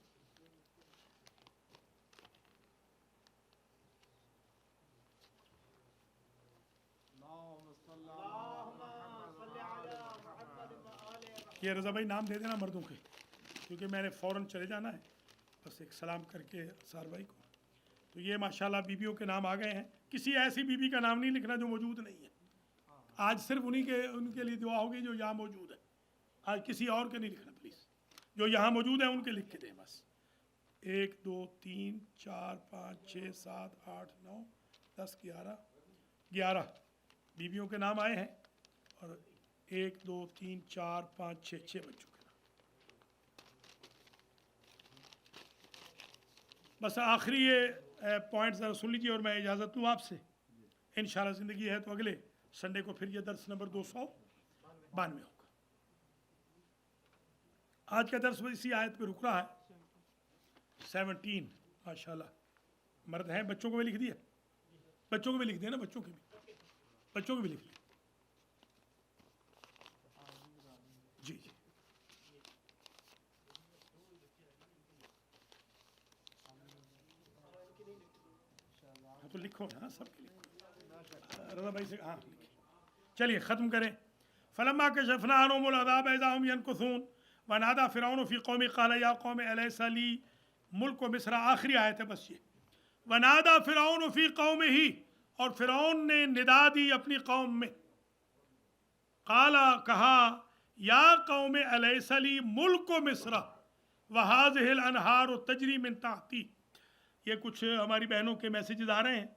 یہ رضا بھائی نام دے دینا مردوں کے، کیونکہ میں نے فوراً چلے جانا ہے، بس ایک سلام کر کے سار بھائی کو۔ تو یہ ماشاءاللہ بیویوں کے نام آ گئے ہیں، کسی ایسی بیوی کا نام نہیں لکھنا جو موجود نہیں ہے، آج صرف ان کے لیے دعا ہوگی جو یہاں موجود ہے، آج کسی اور کے نہیں لکھنا پلیز، جو یہاں موجود ہیں ان کے لکھ کے دیں بس۔ 1 2 3 4 5 6 7 8 9 10 11 بیویوں کے نام آئے ہیں، اور 1 2 3 4 5 6 بچوں کے نام۔ بس آخری یہ پوائنٹ ذرا سن لیجیے اور میں اجازت لوں آپ سے، انشاءاللہ زندگی ہے تو اگلے سنڈے کو پھر یہ درس نمبر 292 ہوگا۔ آج کا درس اسی آیت پہ رک رہا ہے، 17۔ ماشاءاللہ مرد ہیں، بچوں کو بھی لکھ دیا، بچوں کو بھی لکھ دیا نا، بچوں کو بھی لکھ دیا، جی جی ہاں تو لکھو نا، سب کے لکھو، رضا بھائی سے ہاں لکھیں۔ چلیے ختم کریں۔ فلما کشفنا عنہم العذاب اذا هم ينکثون ونادى فرعون فی قومه قال یا قوم الیس لی ملک مصر، آخری آیت ہے بس یہ۔ ونادى فرعون فی قومه، اور فرعون نے ندا دی اپنی قوم میں، قال کہا، یا قوم الیس لی ملک مصر وہذہ الانہار تجری من تحتی۔ یہ کچھ ہماری بہنوں کے میسیجز آ رہے ہیں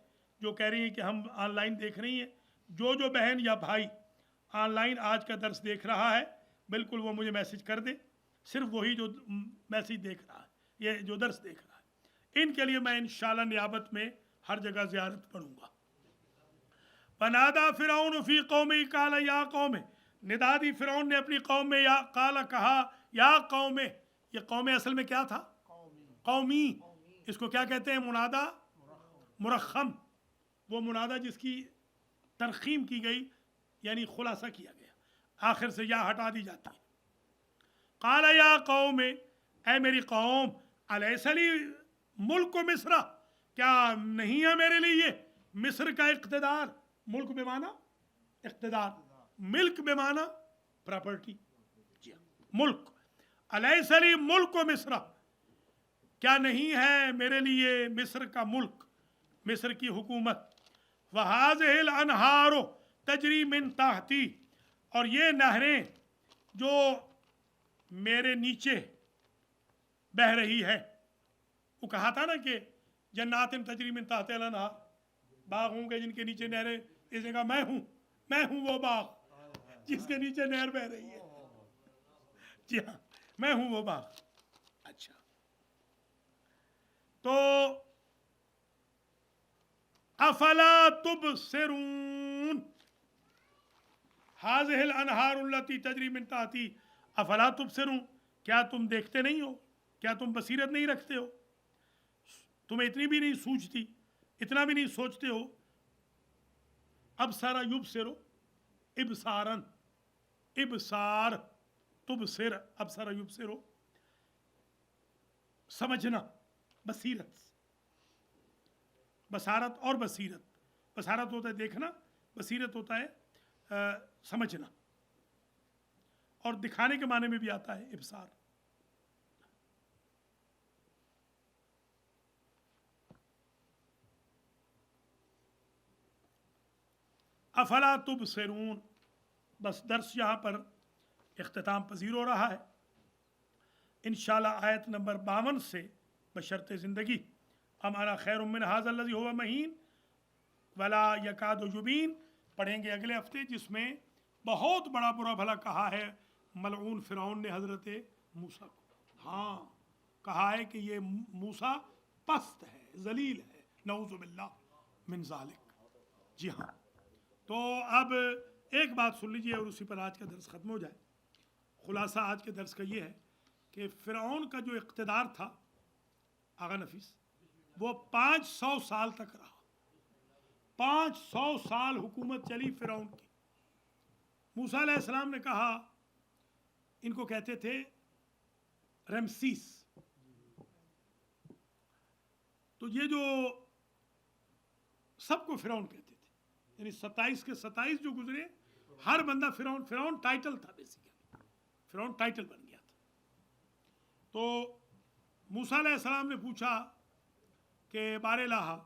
جو کہہ رہی ہیں کہ ہم آن لائن دیکھ رہی ہیں، جو بہن یا بھائی آن لائن آج کا درس دیکھ رہا ہے بالکل وہ مجھے میسیج کر دے، صرف وہی جو میسیج دیکھ رہا ہے، یہ جو درس دیکھ رہا ہے، ان کے لیے میں انشاءاللہ نیابت میں ہر جگہ زیارت پڑھوں گا۔ وَنَادَى فِرْعَوْنُ فِي قَوْمِهِ قَالَ يَا قَوْمِ، ندا دی فرعون نے اپنی قوم میں، یا قال کہا، یا قوم، یہ قوم اصل میں کیا تھا؟ قومی۔ اس کو کیا کہتے ہیں؟ منادہ مرخم، وہ منادہ جس کی ترخیم کی گئی، یعنی خلاصہ کیا گیا، آخر سے یا ہٹا دی جاتی ہے۔ قال یا قوم، اے میری قوم، الیس لی ملک مصر، کیا نہیں ہے میرے لیے یہ مصر کا اقتدار؟ ملک بے معنی اقتدار، ملک بے معنی پراپرٹی، جی ملک، الیس لی ملک مصر، کیا نہیں ہے میرے لیے مصر کا ملک، مصر کی حکومت، وَهَذِهِ الْأَنْهَارُ تَجْرِي مِن تَحْتِي، اور یہ نہریں جو میرے نیچے بہہ رہی ہے۔ وہ کہا تھا نا کہ جنات تجری من تحت الانہار، باغ ہوں گے جن کے نیچے نہریں، اس نے کہا میں ہوں وہ باغ جس کے نیچے نہر بہہ رہی ہے، جی ہاں میں ہوں وہ باغ۔ اچھا تو افلا تبصرون، هذه الانہار التي تجری من تحتی افلا تبصرون، کیا تم دیکھتے نہیں ہو؟ کیا تم بصیرت نہیں رکھتے ہو؟ تمہیں اتنی بھی نہیں سوچتی، اتنا بھی نہیں سوچتے ہو؟ ابصر یبصر ابصارن، ابصار تبصر، ابصر یبصر سمجھنا، بصیرت، بصارت اور بصیرت، بصارت ہوتا ہے دیکھنا، بصیرت ہوتا ہے سمجھنا، اور دکھانے کے معنی میں بھی آتا ہے ابصار۔ افلا تبصرون، بس درس یہاں پر اختتام پذیر ہو رہا ہے۔ انشاءاللہ آیت نمبر 52 سے بشرط زندگی. ام انا خیر من ھذا الذی ھو مہین ولا یکاد یبین پڑھیں گے اگلے ہفتے، جس میں بہت بڑا برا بھلا کہا ہے ملعون فرعون نے حضرت موسیٰ کو. ہاں کہا ہے کہ یہ موسیٰ پست ہے، ذلیل ہے، نعوذ باللہ من ذالک. جی ہاں، تو اب ایک بات سن لیجئے اور اسی پر آج کا درس ختم ہو جائے. خلاصہ آج کے درس کا یہ ہے کہ فرعون کا جو اقتدار تھا آغا نفیس، وہ 500 سال تک رہا. 500 سال حکومت چلی فرعون کی. موسیٰ علیہ السلام نے کہا، ان کو کہتے تھے رمسیس. تو یہ جو سب کو فرعون کہتے تھے، یعنی 27 کے 27 جو گزرے ہر بندہ فرعون. فرعون ٹائٹل تھا، بیسیکلی فرعون ٹائٹل بن گیا تھا. تو موسیٰ علیہ السلام نے پوچھا کہ بار الہ،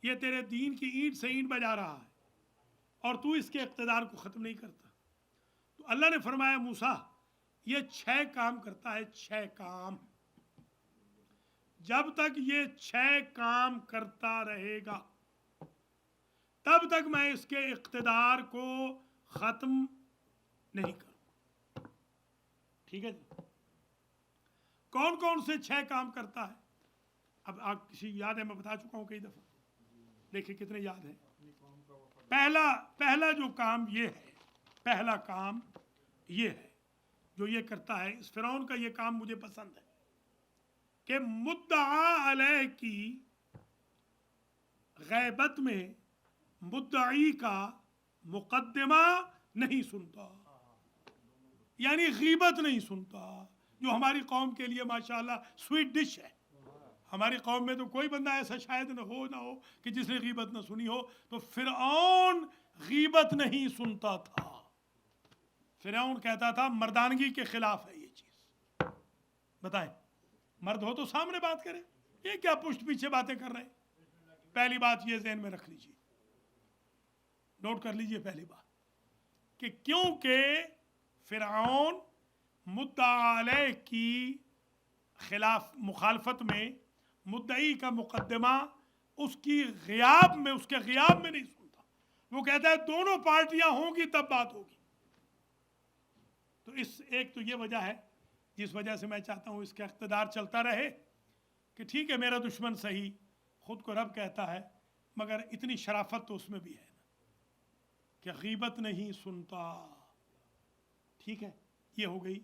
یہ تیرے دین کی اینٹ سے اینٹ بجا رہا ہے اور تو اس کے اقتدار کو ختم نہیں کرتا. تو اللہ نے فرمایا موسیٰ یہ 6 کام کرتا ہے. 6 کام. جب تک یہ 6 کام کرتا رہے گا تب تک میں اس کے اقتدار کو ختم نہیں کروں. ٹھیک ہے جی؟ کون کون سے 6 کام کرتا ہے؟ اب آپ کسی یاد ہے؟ میں بتا چکا ہوں کئی دفعہ، دیکھیں کتنے یاد ہیں. پہلا جو کام یہ ہے، پہلا کام یہ ہے جو یہ کرتا ہے. اس فرعون کا یہ کام مجھے پسند ہے کہ مدعا علیہ کی غیبت میں مدعی کا مقدمہ نہیں سنتا، یعنی غیبت نہیں سنتا، جو ہماری قوم کے لیے ماشاءاللہ سویٹ ڈش ہے. ہماری قوم میں تو کوئی بندہ ایسا شاید نہ ہو کہ جس نے غیبت نہ سنی ہو. تو فرعون غیبت نہیں سنتا تھا. فرعون کہتا تھا مردانگی کے خلاف ہے یہ چیز. بتائیں، مرد ہو تو سامنے بات کرے، یہ کیا پشت پیچھے باتیں کر رہے ہیں؟ پہلی بات یہ ذہن میں رکھ لیجئے، نوٹ کر لیجئے پہلی بات، کہ کیونکہ فرعون مدعا علیہ کی خلاف مخالفت میں مدعی کا مقدمہ اس کے غیاب میں نہیں سنتا. وہ کہتا ہے دونوں پارٹیاں ہوں گی تب بات ہوگی. تو ایک تو یہ وجہ ہے جس وجہ سے میں چاہتا ہوں اس کا اقتدار چلتا رہے، کہ ٹھیک ہے میرا دشمن صحیح خود کو رب کہتا ہے، مگر اتنی شرافت تو اس میں بھی ہے نا کہ غیبت نہیں سنتا. ٹھیک ہے، یہ ہو گئی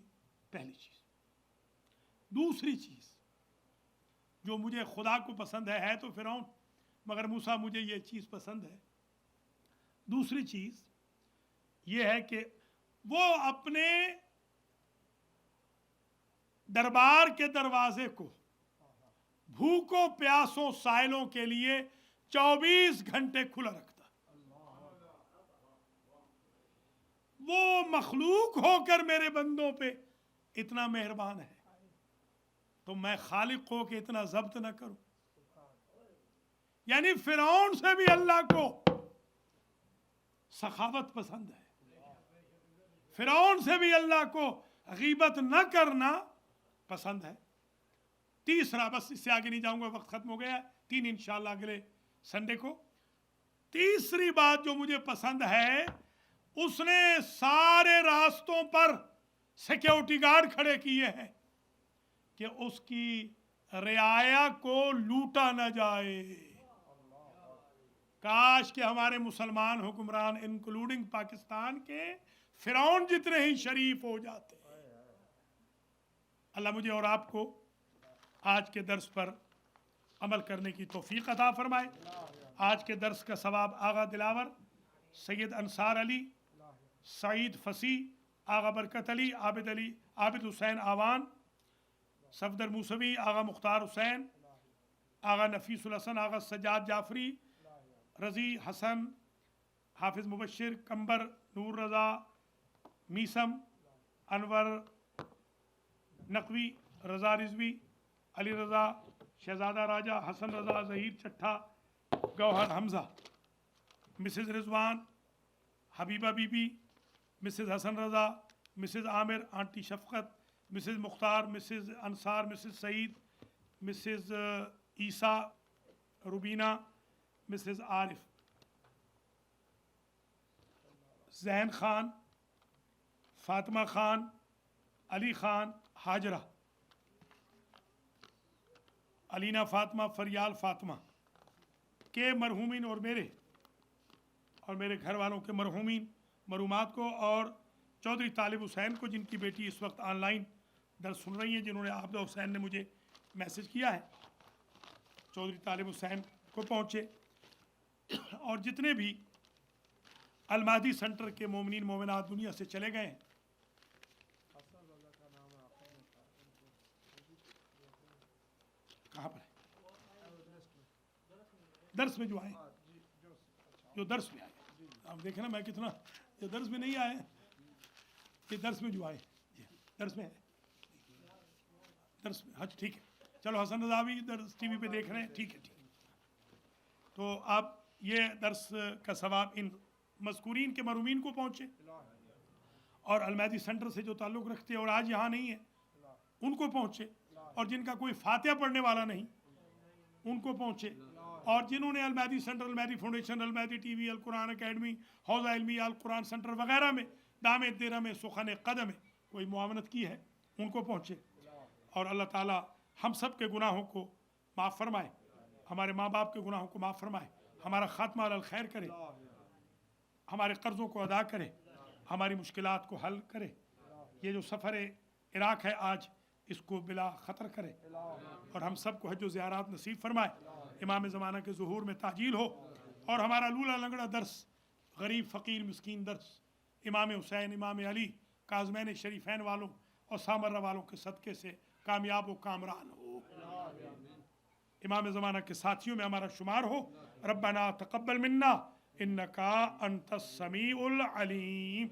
پہلی چیز. دوسری چیز جو مجھے خدا کو پسند ہے تو فرعون، مگر موسیٰ مجھے یہ چیز پسند ہے. دوسری چیز یہ ہے کہ وہ اپنے دربار کے دروازے کو بھوکوں پیاسوں سائلوں کے لیے 24 گھنٹے کھلا رکھتا. وہ مخلوق ہو کر میرے بندوں پہ اتنا مہربان ہے، تو میں خالق ہو کے اتنا ضبط نہ کروں. یعنی فرعون سے بھی اللہ کو سخاوت پسند ہے، فرعون سے بھی اللہ کو غیبت نہ کرنا پسند ہے. تیسرا، بس اس سے آگے نہیں جاؤں گا، وقت ختم ہو گیا ہے. 3 انشاءاللہ اگلے سنڈے کو. تیسری بات جو مجھے پسند ہے، اس نے سارے راستوں پر سیکیورٹی گارڈ کھڑے کیے ہیں کہ اس کی رعایا کو لوٹا نہ جائے. کاش کہ ہمارے مسلمان حکمران انکلوڈنگ پاکستان کے فرعون جتنے ہی شریف ہو جاتے. اللہ مجھے اور آپ کو آج کے درس پر عمل کرنے کی توفیق عطا فرمائے. آج کے درس کا ثواب آغا دلاور، سید انصار علی، سعید فصیح، آغا برکت علی، عابد حسین آوان، صفدر موسوی، آغا مختار حسین، آغا نفیس الحسن، آغا سجاد جعفری، رضی حسن، حافظ مبشر، کمبر، نور رضا، میسم، انور نقوی، رضا Rizvi, Ali Raza, Shahzada Raja, Hassan Raza, Zaheer Chattha, Gohar Hamza, Mrs Rizwan, Habiba Bibi, Mrs Hassan Raza, Mrs Amir, auntie Shafqat, Mrs Mukhtar, Mrs Ansar, Mrs Saeed, Mrs Isa Rubina, Mrs Arif, Zain Khan, Fatima Khan, Ali Khan, Hajra, Alina Fatima, Faryal Fatima کے مرحومین اور میرے گھر والوں کے مرحومین مرحومات کو، اور چودھری طالب حسین کو جن کی بیٹی اس وقت آن لائن درس سن رہی ہیں، جنہوں نے عابدہ حسین نے مجھے میسج کیا ہے، چودھری طالب حسین کو پہنچے، اور جتنے بھی المہدی سینٹر کے مومنین مومنات دنیا سے چلے گئے ہیں۔ کہاں پر ہے؟ درس میں جو آئے، جو درس میں آئے، آپ دیکھیں نا میں کتنا، یہ درس میں نہیں آئے، یہ درس میں جو آئے، درس میں ہے، درس میں، ہاں ٹھیک ہے، چلو حسن رضا بھی درس ٹی وی پہ دیکھ رہے ہیں، ٹھیک ہے ٹھیک ہے۔ تو آپ یہ درس کا ثواب ان مذکورین کے مرحومین کو پہنچے، اور المہدی سینٹر سے جو تعلق رکھتے اور آج یہاں نہیں ہے ان کو پہنچے، اور جن کا کوئی فاتحہ پڑھنے والا نہیں ان کو پہنچے، اور جنہوں نے المہدی سینٹر، المہدی فاؤنڈیشن، المہدی ٹی وی، القرآن اکیڈمی، حوزہ علمی، القرآن سینٹر وغیرہ میں دام درہم سخن قدم کوئی معاونت کی ہے ان کو پہنچے، اور اللہ تعالی ہم سب کے گناہوں کو معاف فرمائے، ہمارے ماں باپ کے گناہوں کو معاف فرمائے، ہمارا خاتمہ علی الخیر کرے، ہمارے قرضوں کو ادا کرے، ہماری مشکلات کو حل کرے، یہ جو سفر عراق ہے آج اس کو بلا خطر کرے، اور ہم سب کو حج و زیارات نصیب فرمائے، امام زمانہ کے ظہور میں تعجیل ہو، اور ہمارا لولا لنگڑا درس، غریب فقیر مسکین درس، امام حسین، امام علی، کاظمین شریفین والوں اور سامرہ والوں کے صدقے سے کامیاب و کامران ہو، امام زمانہ کے ساتھیوں میں ہمارا شمار ہو۔ ربنا تقبل منا انکا انت السمیع العلیم۔